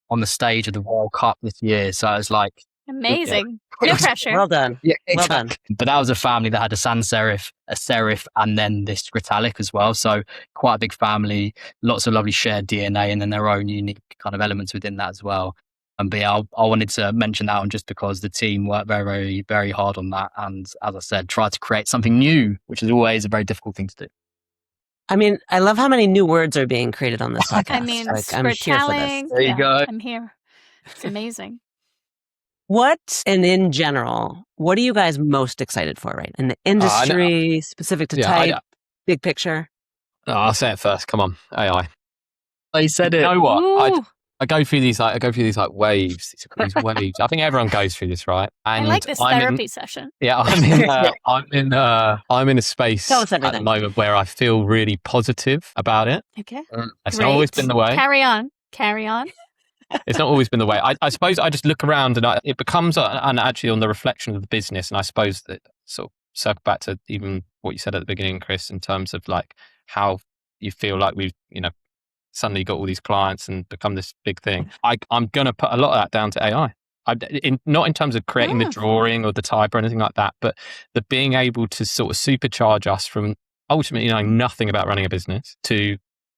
on the stage of the World Cup this year. So it's like amazing. No pressure. Well done. Yeah, Well done. But that was a family that had a sans serif, a serif, and then this SCRITALIC as well. So quite a big family, lots of lovely shared DNA, and then their own unique kind of elements within that as well. And I wanted to mention that one just because the team worked very, very, very hard on that. And as I said, tried to create something new, which is always a very difficult thing to do. I mean, I love how many new words are being created on this podcast. I mean, I'm here for this. There you go. I'm here. It's amazing. What, and in general, what are you guys most excited for, right? In the industry, specific to type, big picture? Oh, I'll say it first. Come on, AI. I said it. You know what? Ooh. I go through these waves. These waves. I think everyone goes through this, right? And I like this therapy session. Yeah, I'm in a space at the moment wwhere I feel really positive about it. Okay. It's not always been the way. Carry on. It's not always been the way. I suppose I just look around and it becomes, and actually on the reflection of the business, and I suppose that sort of circle back to even what you said at the beginning, Chris, in terms of like how you feel like we've, suddenly got all these clients and become this big thing. I'm going to put a lot of that down to AI. Not in terms of creating the drawing or the type or anything like that, but the being able to sort of supercharge us from ultimately knowing nothing about running a business to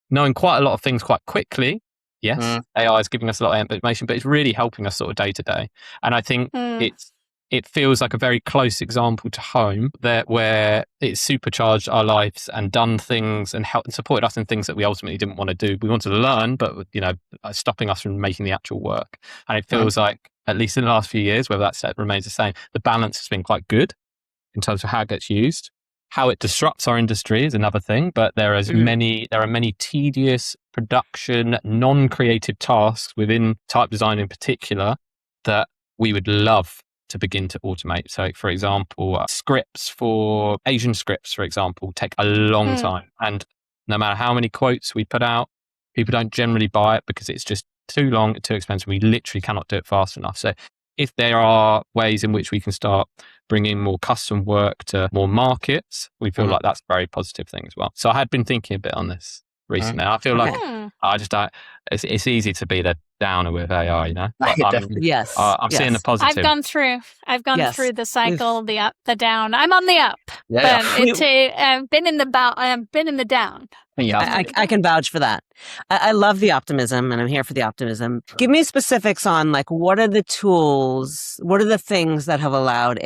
knowing quite a lot of things quite quickly, yes, AI is giving us a lot of information, but it's really helping us sort of day to day. And I think it feels like a very close example to home where it's supercharged our lives and done things and helped and supported us in things that we ultimately didn't want to do. We wanted to learn, but stopping us from making the actual work. And it feels like, at least in the last few years, whether that remains the same, the balance has been quite good in terms of how it gets used. How it disrupts our industry is another thing, but there are many tedious production, non-creative tasks within type design in particular that we would love to begin to automate. So, for example, Asian scripts, for example, take a long time. And no matter how many quotes we put out, people don't generally buy it because it's just too long, too expensive. We literally cannot do it fast enough. So if there are ways in which we can start bringing more custom work to more markets, we feel like that's a very positive thing as well. So I had been thinking a bit on this recently. I feel like I just don't, it's easy to be the downer with AI, you know? But I'm seeing the positives. I've gone through the cycle, the up, the down. I'm on the up, but I've been in the down. I can vouch for that. I love the optimism, and I'm here for the optimism. Give me specifics on what are the tools, what are the things that have allowed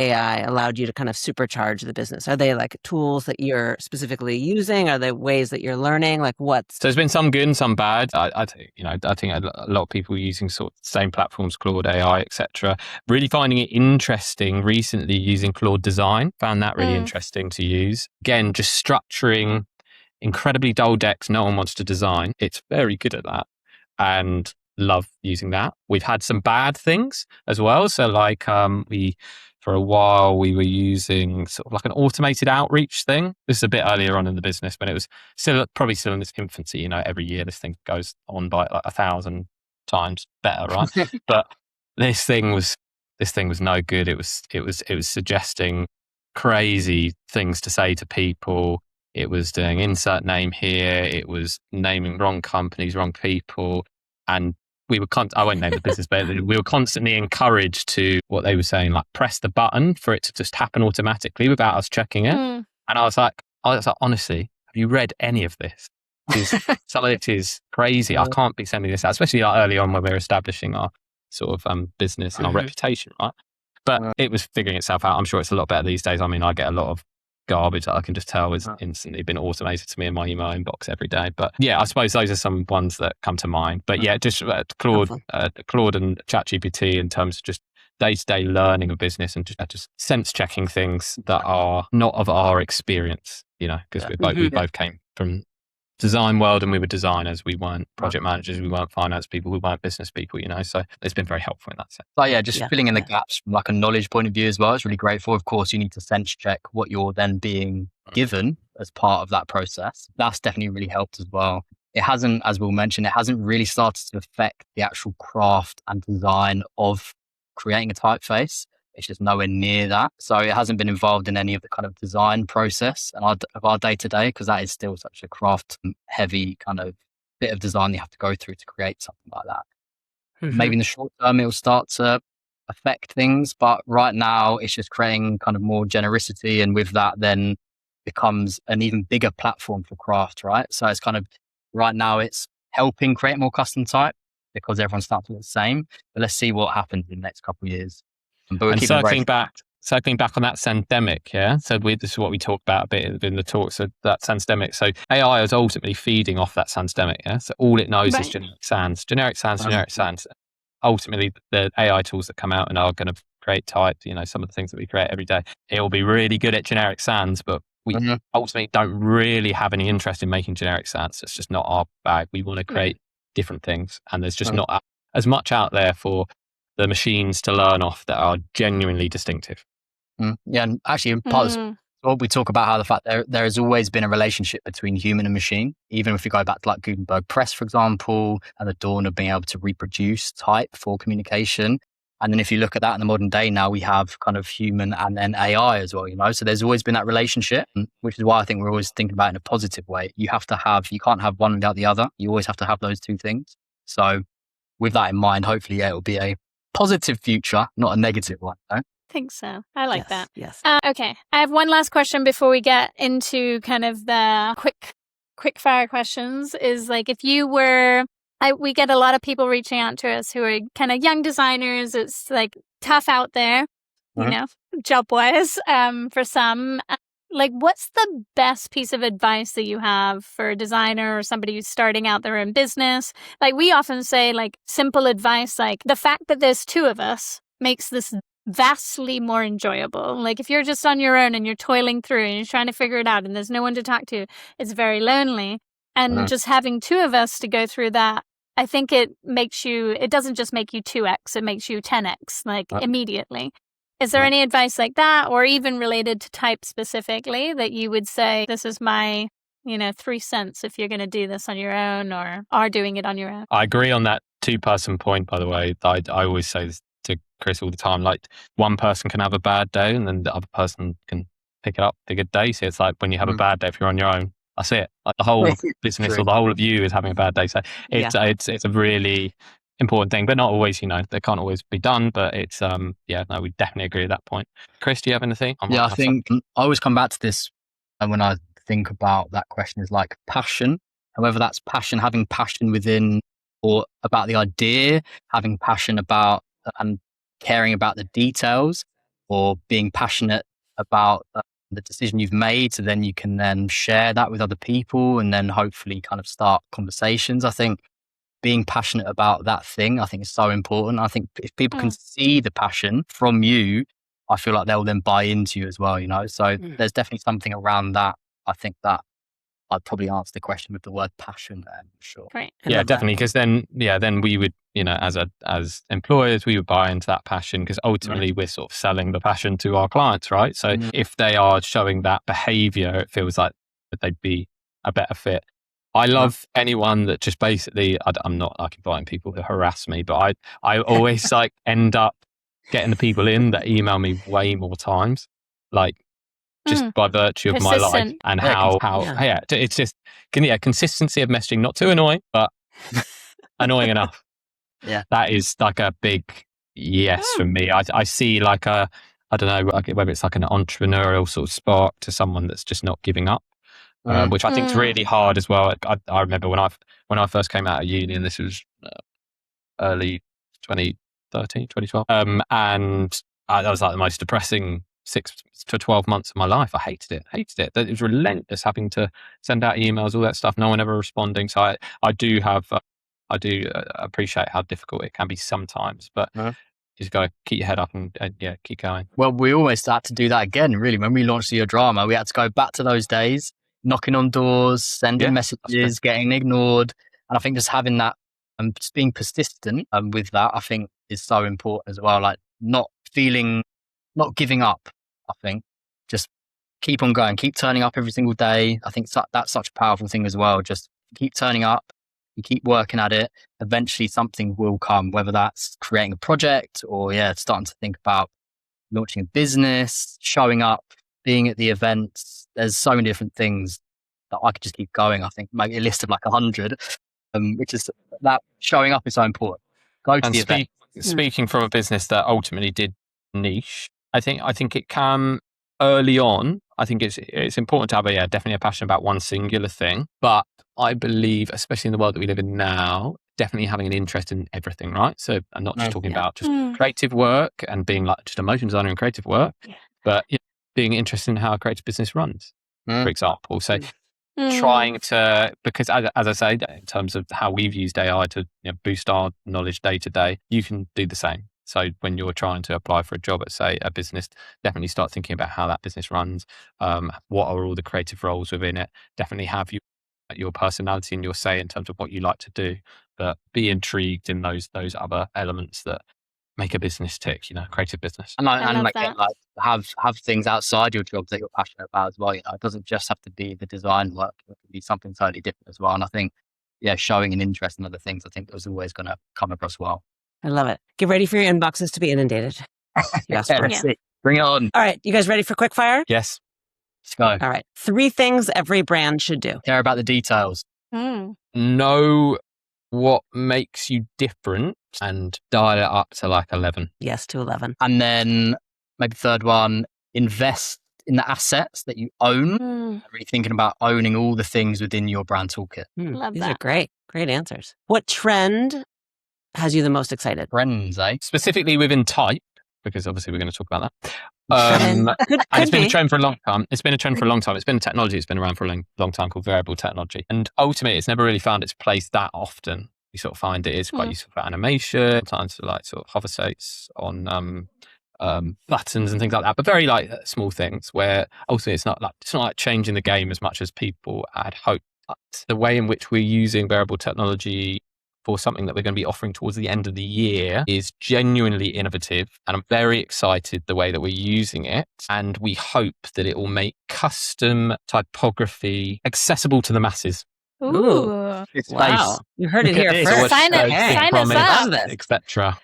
you to kind of supercharge the business? Are they tools that you're specifically using? Are they ways that you're learning? So there's been some good and some bad. I think a lot of people using sort of the same platforms, Claude AI, etc. Really finding it interesting recently using Claude Design. Found that really interesting to use. Again, just structuring incredibly dull decks no one wants to design. It's very good at that and love using that. We've had some bad things as well. So for a while we were using sort of an automated outreach thing. This is a bit earlier on in the business, but it was probably still in its infancy. Every year this thing goes on by 1,000 times better, right? But this thing was no good. It was suggesting crazy things to say to people. It was doing insert name here. It was naming wrong companies, wrong people. And we were, I won't name the business, but we were constantly encouraged to, what they were saying, press the button for it to just happen automatically without us checking it. And I was like, honestly, have you read any of this? Some of it is crazy. I can't be sending this out, especially early on when we were establishing our sort of business and our reputation, right? But it was figuring itself out. I'm sure it's a lot better these days. I mean, I get a lot of garbage that I can just tell is instantly been automated to me in my email inbox every day. But yeah, I suppose those are some ones that come to mind. But yeah, just Claude and ChatGPT in terms of just day-to-day learning of business and just sense checking things that are not of our experience, because we both came from design world and we were designers. We weren't project managers. We weren't finance people. We weren't business people, so it's been very helpful in that sense. But yeah, just filling in the gaps from a knowledge point of view as well. It's really grateful. Of course, you need to sense check what you're then being given as part of that process. That's definitely really helped as well. It hasn't, as Will mentioned, it hasn't really started to affect the actual craft and design of creating a typeface. It's just nowhere near that. So it hasn't been involved in any of the kind of design process of our day-to-day, because that is still such a craft heavy kind of bit of design you have to go through to create something like that. Maybe in the short term, it will start to affect things. But right now, it's just creating kind of more generosity. And with that, then becomes an even bigger platform for craft, right? So it's kind of, right now, it's helping create more custom type because everyone's starting to do the same. But let's see what happens in the next couple of years. And circling back on that SANS-DEMIC, yeah. So this is what we talked about a bit in the talk. So that SANS-DEMIC. So AI is ultimately feeding off that SANS-DEMIC, yeah. So all it knows is generic SANS. Ultimately, the AI tools that come out and are going to create type, some of the things that we create every day, it will be really good at generic SANS, but we ultimately don't really have any interest in making generic SANS. It's just not our bag. We want to create different things, and there's just not as much out there for the machines to learn off that are genuinely distinctive. Yeah, and actually part of what we talk about, how the fact there has always been a relationship between human and machine, even if we go back to Gutenberg Press, for example, and the dawn of being able to reproduce type for communication. And then if you look at that in the modern day, now we have kind of human and then AI as well, So there's always been that relationship, which is why I think we're always thinking about it in a positive way. You can't have one without the other. You always have to have those two things. So with that in mind, hopefully, it will be a positive future, not a negative one. No? I think so. I like that. Yes. Okay. I have one last question before we get into kind of the quick fire questions. Is if you were we get a lot of people reaching out to us who are kind of young designers. It's like tough out there, you know, job wise, for some. Like, what's the best piece of advice that you have for a designer or somebody who's starting out their own business? Like, we often say, like, simple advice, like, the fact that there's two of us makes this vastly more enjoyable. Like, if you're just on your own and you're toiling through and you're trying to figure it out and there's no one to talk to, it's very lonely. And just having two of us to go through that, I think it doesn't just make you 2x, it makes you 10x, like, immediately. Is there any advice like that, or even related to type specifically, that you would say, this is my, 3 cents if you're going to do this on your own or are doing it on your own? I agree on that 2-person point, by the way. I always say this to Chris all the time, like, one person can have a bad day and then the other person can pick it up the good day. So it's like, when you have a bad day, if you're on your own, that's it. Like, the whole business or the whole of you is having a bad day. So it's a really important thing, but not always, they can't always be done, but it's, we definitely agree with that point. Chris, do you have anything? I think I always come back to this, and when I think about that question, is like passion, and whether that's passion, having passion within or about the idea, having passion about and caring about the details, or being passionate about the decision you've made, so then you can then share that with other people and then hopefully kind of start conversations. I think being passionate about that thing, I think, is so important. I think if people can see the passion from you, I feel like they'll then buy into you as well, So there's definitely something around that. I think that I'd probably answer the question with the word passion there, for sure. Great. Yeah, definitely. Because then we would, as employers, we would buy into that passion, because ultimately we're sort of selling the passion to our clients, right? So if they are showing that behavior, it feels like that they'd be a better fit. I love anyone that just basically, I'm not like inviting people to harass me, but I always like end up getting the people in that email me way more times, like just by virtue of my life and it's just consistency of messaging, not too annoying, but annoying enough. Yeah, that is like a big yes from me. I see like I don't know, whether it's like an entrepreneurial sort of spark to someone that's just not giving up. Which I think is really hard as well. I remember when I first came out of uni, and this was early 2013, 2012, and that was like the most depressing 6 to 12 months of my life. I hated it. It was relentless, having to send out emails, all that stuff, no one ever responding. So I do appreciate how difficult it can be sometimes, but just got to keep your head up and keep going. Well, we almost had to do that again, really. When we launched Your Drama, we had to go back to those days, knocking on doors, sending messages, getting ignored. And I think just having that and just being persistent with that, I think, is so important as well. Like, not giving up, I think. Just keep on going, keep turning up every single day. I think that's such a powerful thing as well. Just keep turning up, you keep working at it. Eventually something will come, whether that's creating a project or starting to think about launching a business, showing up, being at the events. There's so many different things that I could just keep going. I think maybe a list of like 100, which is that showing up is so important. Go to the event. Speaking from a business that ultimately did niche, I think it can early on. I think it's important to have definitely a passion about one singular thing. But I believe, especially in the world that we live in now, definitely having an interest in everything, right? So I'm not just talking about just creative work and being like just a motion designer in creative work, but being interested in how a creative business runs, for example. So trying to, because as I say, in terms of how we've used AI to boost our knowledge day to day, you can do the same. So when you're trying to apply for a job at, say, a business, definitely start thinking about how that business runs. What are all the creative roles within it? Definitely have your personality and your say in terms of what you like to do, but be intrigued in those other elements that make a business tick, creative business. And have things outside your jobs that you're passionate about as well. It doesn't just have to be the design work. It can be something totally different as well. And I think, showing an interest in other things, I think is always going to come across well. I love it. Get ready for your inboxes to be inundated. Bring it on. All right. You guys ready for quick fire? Yes. Let's go. All right. 3 things every brand should do. Care about the details. Know what makes you different and dial it up to like 11. Yes, to 11. And then maybe third one, invest in the assets that you own. Really thinking about owning all the things within your brand toolkit. Love These that. are great answers. What trend has you the most excited? Trends, eh? Specifically within type, because obviously we're going to talk about that. And it's been a trend for a long time. It's been a trend for a long time. It's been a technology that's been around for a long time called variable technology. And ultimately, it's never really found its place that often. You sort of find it is quite useful for animation, sometimes for like sort of hover states on buttons and things like that, but very like small things where ultimately it's not like changing the game as much as people had hoped. But the way in which we're using variable technology for something that we're going to be offering towards the end of the year is genuinely innovative, and I'm very excited the way that we're using it, and we hope that it will make custom typography accessible to the masses. Ooh. It's Wow. You heard it here Look at first. this. Sign us up. Etc.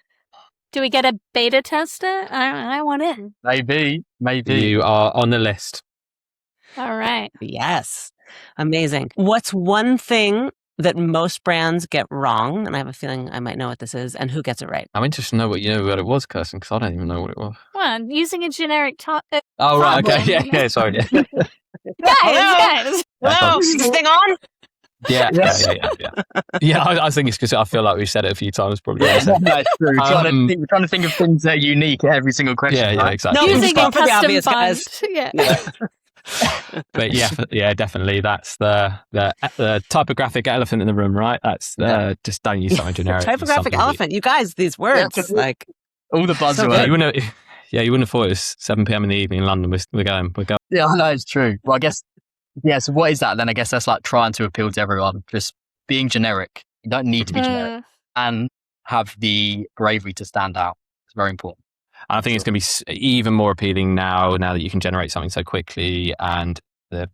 Do we get a beta tester? I want in. Maybe. You are on the list. All right. Yes. Amazing. What's one thing that most brands get wrong? And I have a feeling I might know what this is, and who gets it right? I'm interested to know what it was, Kirsten, because I don't even know what it was. Well, using a generic Oh, right. problem. Okay. Yeah. Sorry. Guys. Hello, is this thing on? Yeah. Yeah. I think it's because I feel like we've said it a few times, probably. That's true. We're trying to think of things that are unique at every single question. Yeah, right? exactly. No, we're Using just a going for the custom obvious, font. guys. Yeah. But yeah, definitely. That's the typographic elephant in the room, right? That's just don't use something generic. Typographic elephant. You guys, these words, Yeah. like All the buzzwords. Yeah, you wouldn't have thought it was 7 p.m. in the evening in London. We're going. Yeah, I know, it's true. Well, I guess, so what is that then? I guess that's like trying to appeal to everyone. Just being generic. You don't need to be generic. And have the bravery to stand out. It's very important. And I think it's going to be even more appealing now that you can generate something so quickly and the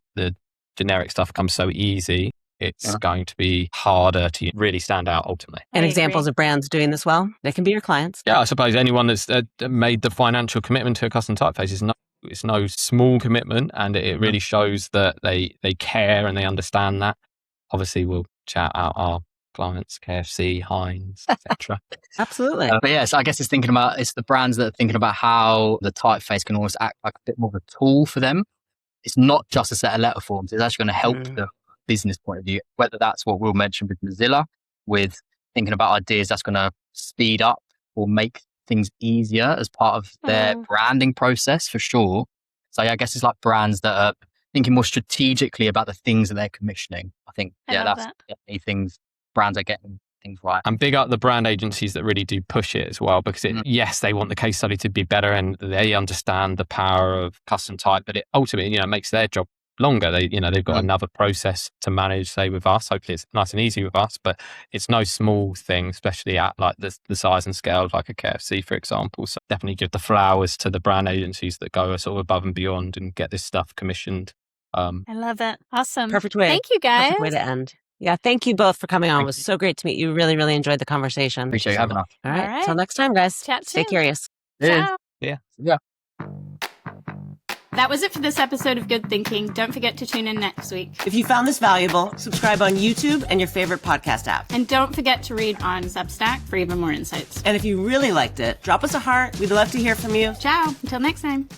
generic stuff comes so easy. It's going to be harder to really stand out ultimately. and examples of brands doing this well. They can be your clients. Yeah, I suppose anyone that's made the financial commitment to a custom typeface it's no small commitment, and it really shows that they care and they understand that. Obviously, we'll shout out our clients, KFC, Heinz, etc. Absolutely. But yes, I guess it's the brands that are thinking about how the typeface can almost act like a bit more of a tool for them. It's not just a set of letter forms. It's actually going to help the business point of view, whether that's what we'll mention with Mozilla, with thinking about ideas that's going to speed up or make things easier as part of their branding process, for sure. So I guess it's like brands that are thinking more strategically about the things that they're commissioning. I think, that's definitely things brands are getting things right. And big up the brand agencies that really do push it as well, because yes, they want the case study to be better and they understand the power of custom type, but it ultimately, makes their job longer. They've got another process to manage, say with us. Hopefully it's nice and easy with us, but it's no small thing, especially at like the size and scale of like a KFC, for example. So definitely give the flowers to the brand agencies that go sort of above and beyond and get this stuff commissioned. I love it. Awesome. Perfect way. Thank you, guys. Perfect way to end. Yeah, thank you both for coming on. It was so great to meet you. Really, really enjoyed the conversation. Appreciate you having us. All right. All right. Till next time, guys. Chat Stay soon. curious. Ciao. Yeah. That was it for this episode of Good Thinking. Don't forget to tune in next week. If you found this valuable, subscribe on YouTube and your favorite podcast app. And don't forget to read on Substack for even more insights. And if you really liked it, drop us a heart. We'd love to hear from you. Ciao. Until next time.